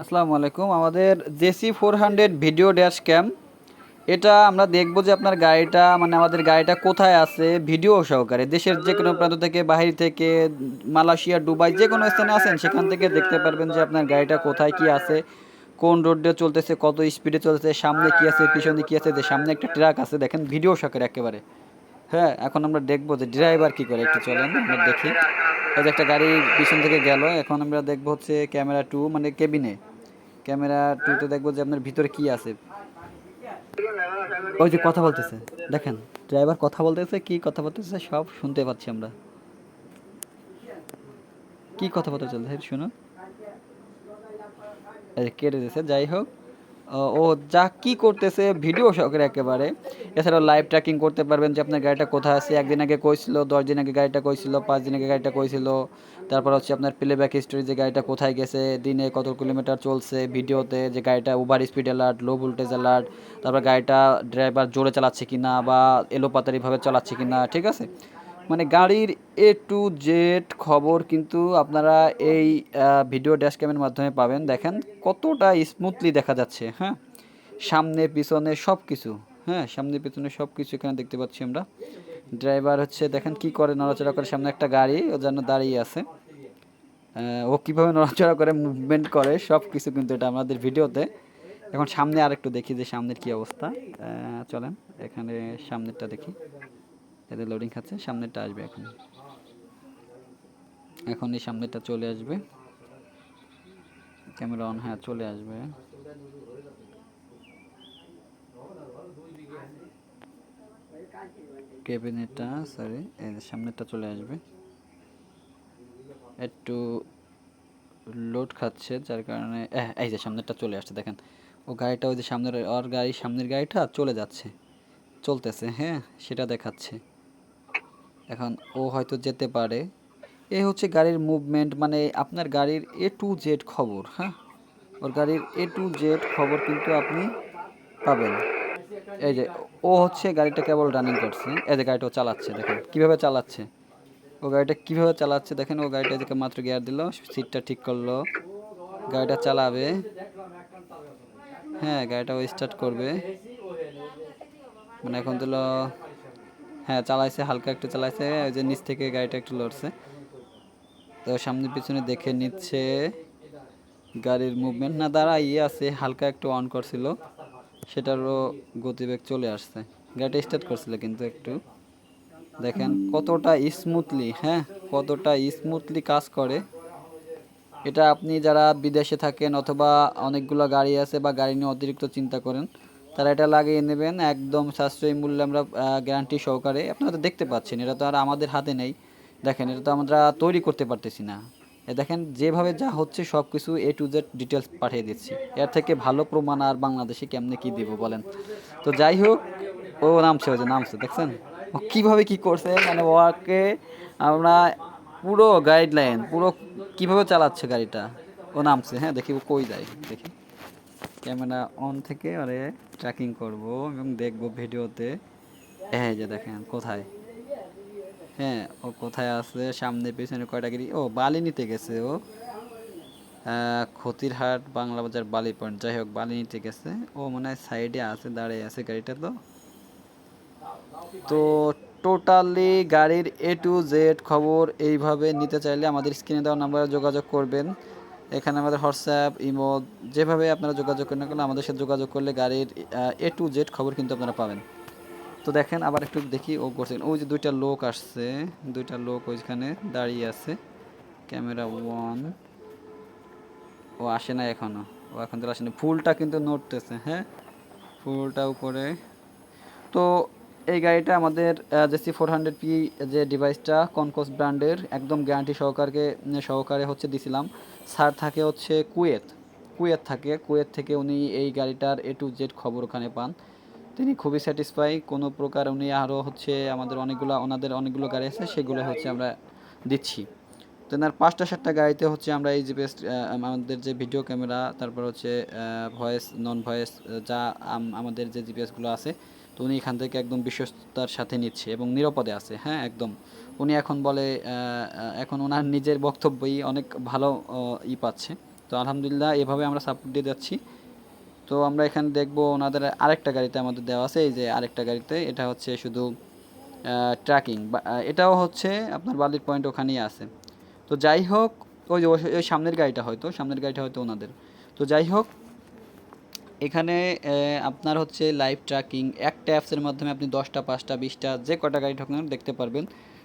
আসসালামু আলাইকুম। আমাদের JC400 ভিডিও ড্যাশ ক্যাম, এটা আমরা দেখব যে আপনার গাড়িটা মানে আমাদের গাড়িটা কোথায় আছে ভিডিও সহকারে। দেশের যে কোনো প্রান্ত থেকে, বাহির থেকে, মালয়েশিয়া, দুবাই যে কোনো স্থানে আছেন সেখান থেকে দেখতে পারবেন যে আপনার গাড়িটা কোথায় কি আছে, কোন রোড দিয়ে চলতেছে, কত স্পিডে চলতেছে, সামনে কি আছে, পিছনে কি আছে, যে সামনে একটা ট্রাক আছে দেখেন ভিডিও সহকারে একেবারে। হ্যাঁ, এখন আমরা দেখবো যে ড্রাইভার কি করে, একটু চলেন আমরা দেখি। এই যে একটা গাড়ি পিছন থেকে গেল, এখন আমরা দেখবো হচ্ছে ক্যামেরা টু মানে কেবিনে। ক্যামেরা টুতে দেখবো যে আপনার ভিতরে কি আছে। ওই যে কথা বলতেছে দেখেন, ড্রাইভার কথা বলতেছে, কি কথা বলতেছে সব শুনতে পাচ্ছি আমরা। কি কথাবার্তা চলছে শুনুন। এই যে কেটে দিয়েছে, যাই হোক। ও যা কি করতেছে ভিডিও সহকারে একেবারে। এছাড়াও লাইভ ট্র্যাকিং করতে পারবেন যে আপনার গাড়িটা কোথায় আছে, একদিন আগে কইছিল, 10 দিন আগে গাড়িটা কইছিল, 5 দিন আগে গাড়িটা কইছিল। তারপর হচ্ছে আপনার প্লেব্যাক হিস্টোরি, যে গাড়িটা কোথায় গেছে, দিনে কত কিলোমিটার চলছে, ভিডিওতে যে গাড়িটা over speed alert, low voltage alert, তারপর গাড়িটা ড্রাইভার জোরে চালাচ্ছে কিনা বা এলোপাতারিভাবে চালাচ্ছে কিনা, ঠিক আছে। মানে গাড়ির A to Z খবর কিন্তু আপনারা এই ভিডিও ড্যাশ ক্যামের মাধ্যমে পাবেন। দেখেন কতটা স্মুথলি দেখা যাচ্ছে। হ্যাঁ, সামনে পিছনে সব কিছু। হ্যাঁ, সামনে পিছনে সব কিছু এখানে দেখতে পাচ্ছি আমরা। ড্রাইভার হচ্ছে দেখেন কি করে, নড়াচড়া করে, সামনে একটা গাড়ি ও যেন দাঁড়িয়ে আছে। ও কীভাবে নড়াচড়া করে, মুভমেন্ট করে, সব কিছু কিন্তু এটা আমাদের ভিডিওতে। এখন সামনে আরেকটু দেখি যে সামনের কি অবস্থা। চলেন এখানে সামনেরটা দেখি। এদের লোডিং খাচ্ছে, সামনেরটা আসবে এখন। এখন এই সামনেরটা চলে আসবে, ক্যামেরা অন, হ্যাঁ চলে আসবে। ক্যাবিনেটটা সরি, এই সামনেরটা চলে আসবে। একটু লোড খাচ্ছে যার কারণে এই যে সামনেরটা চলে আসছে দেখেন। ও গাড়িটা ওই যে সামনের, ওর গাড়ি সামনের গাড়িটা চলে যাচ্ছে, চলতেছে, হ্যাঁ সেটা দেখাচ্ছে। এখন ও হয়তো যেতে পারে। এ হচ্ছে গাড়ির মুভমেন্ট, মানে আপনার গাড়ির A to Z খবর। হ্যাঁ, ওর গাড়ির A to Z খবর কিন্তু আপনি পাবেন। এই যে ও হচ্ছে গাড়িটা কেবল রানিং করছে, এই যে গাড়িটা ও চালাচ্ছে দেখেন কিভাবে চালাচ্ছে। ও গাড়িটা কিভাবে চালাচ্ছে দেখেন, ও গাড়িটা এদিকে মাত্র গিয়ার দিল, সিটটা ঠিক করলো, গাড়িটা চালাবে। হ্যাঁ, গাড়িটা ও স্টার্ট করবে, মানে এখন দিল, হ্যাঁ চালাইছে, হালকা একটু চালাইছে, ওই যে নিচ থেকে গাড়িটা একটু লড়ছে। তো সামনে পিছনে দেখে নিচ্ছে গাড়ির মুভমেন্ট, না দাঁড়া ইয়ে আছে, হালকা একটু অন করছিল, সেটারও গতিবেগ চলে আসছে। গাড়িটা স্টার্ট করছিল কিন্তু একটু, দেখেন কতটা স্মুথলি, হ্যাঁ কতটা স্মুথলি কাজ করে। এটা আপনি যারা বিদেশে থাকেন অথবা অনেকগুলো গাড়ি আছে বা গাড়ি নিয়ে অতিরিক্ত চিন্তা করেন, তারা এটা লাগিয়ে নেবেন, একদম সাশ্রয়ী মূল্যে আমরা গ্যারান্টি সহকারে। আপনারা তো দেখতে পাচ্ছেন, এটা তো আর আমাদের হাতে নেই। দেখেন এটা তো আমরা তৈরি করতে পারতেছি না। দেখেন যেভাবে যা হচ্ছে সব কিছু A to Z ডিটেলস পাঠিয়ে দিচ্ছি। এর থেকে ভালো প্রমাণ আর বাংলাদেশে কেমনে কি দিব বলেন। তো যাই হোক, ও নামছে, ওই যে নামছে দেখছেন ও কীভাবে কি করছে, মানে ওকে আমরা পুরো গাইডলাইন, পুরো কিভাবে চালাচ্ছে গাড়িটা। ও নামছে, হ্যাঁ দেখি ও কই যায় দেখি। ক্যামেরা অন থেকে আরে ট্র্যাকিং করব এবং দেখব ভিডিওতে। এই যে দেখেন কোথায়, হ্যাঁ ও কোথায় আছে, সামনে পিছনে কয়টা গাড়ি। ও বালি নিতে গেছে ও, খতিরহাট বাংলা বাজার বালি পয়েন্ট, যাই হোক বালি নিতে গেছে ও, মনে হয় সাইডে আছে, দাঁড়িয়ে আছে গাড়িটা। তো তো টোটালি গাড়ির A to Z খবর এইভাবে নিতে চাইলে আমাদের স্ক্রিনে দেওয়া নাম্বারে যোগাযোগ করবেন। এখানে আমাদের হোয়াটসঅ্যাপ, ইমো, যেভাবে আপনারা যোগাযোগ করেন না কেন আমাদের সাথে যোগাযোগ করলে গাড়ির A to Z খবর কিন্তু আপনারা পাবেন। তো দেখেন আবার একটু দেখি ও করছেন, ওই যে দুইটা লোক আসছে, দুইটা লোক ওইখানে দাঁড়িয়ে আছে। ক্যামেরা ওয়ান, ও আসে না এখনো, ও এখন তো আসেনি, ফুলটা কিন্তু নড়তেছে, হ্যাঁ ফুলটা উপরে। তো এই গাড়িটা আমাদের JC400P যে ডিভাইসটা কনকোস ব্র্যান্ডের, একদম গ্যারান্টি সহকারে হচ্ছে দিছিলাম। স্যার থাকে হচ্ছে কুয়েত থাকে, কুয়েত থেকে উনি এই গাড়িটার A to Z খবর ওখানে পান। তিনি খুবই স্যাটিসফাই, কোনো প্রকার উনি আরও হচ্ছে আমাদের ওনাদের অনেকগুলো গাড়ি আছে, সেগুলো হচ্ছে আমরা দিচ্ছি। তো এনার 5টা 7টা গাড়িতে হচ্ছে আমরা এই জিপিএস, আমাদের যে ভিডিও ক্যামেরা, তারপর হচ্ছে ভয়েস, নন ভয়েস, যা আমাদের যে জিপিএসগুলো আছে, তো উনি এখান থেকে একদম বিশ্বস্ততার সাথে নিচ্ছে এবং নিরাপদে আছে। হ্যাঁ একদম, উনি এখন বলে, এখন ওনার নিজের বক্তব্যই অনেক ভালো পাচ্ছে। তো আলহামদুলিল্লাহ এভাবে আমরা সাপোর্ট দিয়ে যাচ্ছি। তো আমরা এখানে দেখব ওনাদের আরেকটা গাড়িতে আমাদের দেওয়া আছে, এই যে আরেকটা গাড়িতে, এটা হচ্ছে শুধু ট্র্যাকিং বা এটাও হচ্ছে আপনার বালির পয়েন্ট ওখানেই আছে। তো যাই হোক, ওই যে ওই সামনের গাড়িটা হয়তো ওনাদের। তো যাই হোক, এখানে আপনার হচ্ছে লাইভ ট্র্যাকিং একটা অ্যাপসের মাধ্যমে আপনি 10টা 5টা 20টা যে কটা গাড়ি ঠকানো দেখতে পারবেন।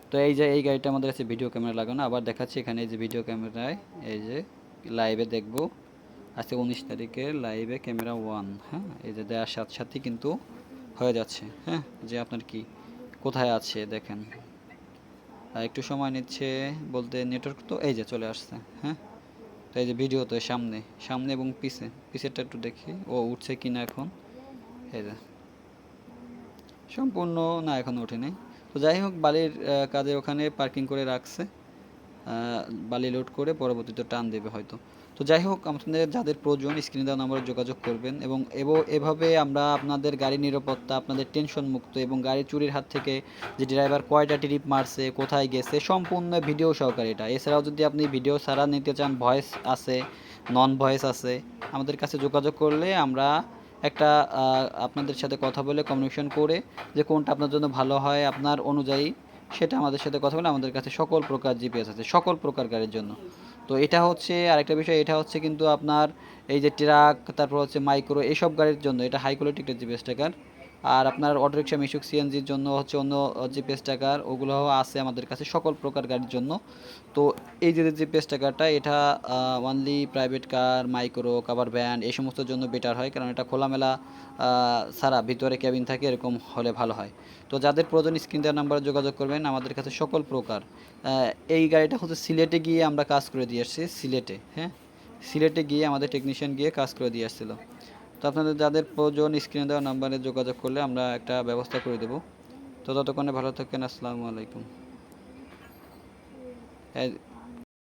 তো এই যে এই গাড়িটা আমাদের আছে ভিডিও ক্যামেরা লাগানো, আবার দেখাচ্ছি এখানে এই যে ভিডিও ক্যামেরায় এই যে লাইভে দেখব আজকে 19 তারিখে লাইভে ক্যামেরা 1, হ্যাঁ এই যে দেওয়ার সাথে সাথেই কিন্তু হয়ে যাচ্ছে, হ্যাঁ যে আপনার কি কোথায় আছে দেখেন। একটু সময় নিচ্ছে বলতে নেটওয়ার্ক, তো এই যে চলে আসছে, হ্যাঁ। তো এই যে ভিডিও তো সামনে সামনে এবং পিছেরটা একটু দেখি ও উঠছে কিনা এখন। এই যে সম্পূর্ণ না, এখন ওঠেনি। তো যাই হোক, বালির কাজে ওখানে পার্কিং করে রাখছে, বালি লোড করে পরবর্তীতে টান দেবে হয়তো। তো যাই হোক, আপনাদের যাদের প্রয়োজন স্ক্রিনে দেওয়া নম্বরে যোগাযোগ করবেন, এবং এভাবে আমরা আপনাদের গাড়ি নিরাপত্তা, আপনাদের টেনশন মুক্ত এবং গাড়ি চুরির হাত থেকে যে ড্রাইভার কয়টা ট্রিপ মারছে, কোথায় গেছে, সম্পূর্ণ ভিডিও সহকারে এটা। এছাড়াও যদি আপনি ভিডিও ছাড়া নিতে চান, ভয়েস আছে, নন ভয়েস আছে, আমাদের কাছে যোগাযোগ করলে আমরা একটা আপনাদের সাথে কথা বলে কমিউনিকেশন করে যে কোনটা আপনার জন্য ভালো হয় আপনার অনুযায়ী, সেটা আমাদের সাথে কথা বলে, আমাদের কাছে সকল প্রকার জিপিএস আছে সকল প্রকার গাড়ির জন্য। তো এটা হচ্ছে আরেকটা বিষয়, এটা হচ্ছে কিন্তু আপনার এই যে ট্রাক, তারপর হচ্ছে মাইক্রো, এইসব গাড়ির জন্য এটা হাই কোয়ালিটি একটা জিপিএস ট্র্যাকার। আর আপনার অটোরিক্সা, মিশুক, সিএনজির জন্য হচ্ছে অন্য জিপিএস ট্র্যাকার, ওগুলোও আছে আমাদের কাছে সকল প্রকার গাড়ির জন্য। তো এই যে জিপিএস ট্র্যাকারটা, এটা only private car, micro, cover van এই সমস্ত জন্য বেটার হয়, কারণ এটা খোলামেলা ছাড়া ভিতরে ক্যাবিন থাকে, এরকম হলে ভালো হয়। তো যাদের প্রয়োজন স্ক্রিন দেওয়ার নাম্বারে যোগাযোগ করবেন, আমাদের কাছে সকল প্রকার। এই গাড়িটা হচ্ছে সিলেটে গিয়ে আমরা কাজ করে দিয়ে আসছি, সিলেটে, হ্যাঁ সিলেটে গিয়ে আমাদের টেকনিশিয়ান গিয়ে কাজ করে দিয়ে আসছিল। তো আপনাদের যাদের প্রয়োজন স্ক্রিনে দেওয়া নাম্বারে যোগাযোগ করলে আমরা একটা ব্যবস্থা করে দেবো। তো ততক্ষণে ভালো থাকেন, আসসালামু আলাইকুম।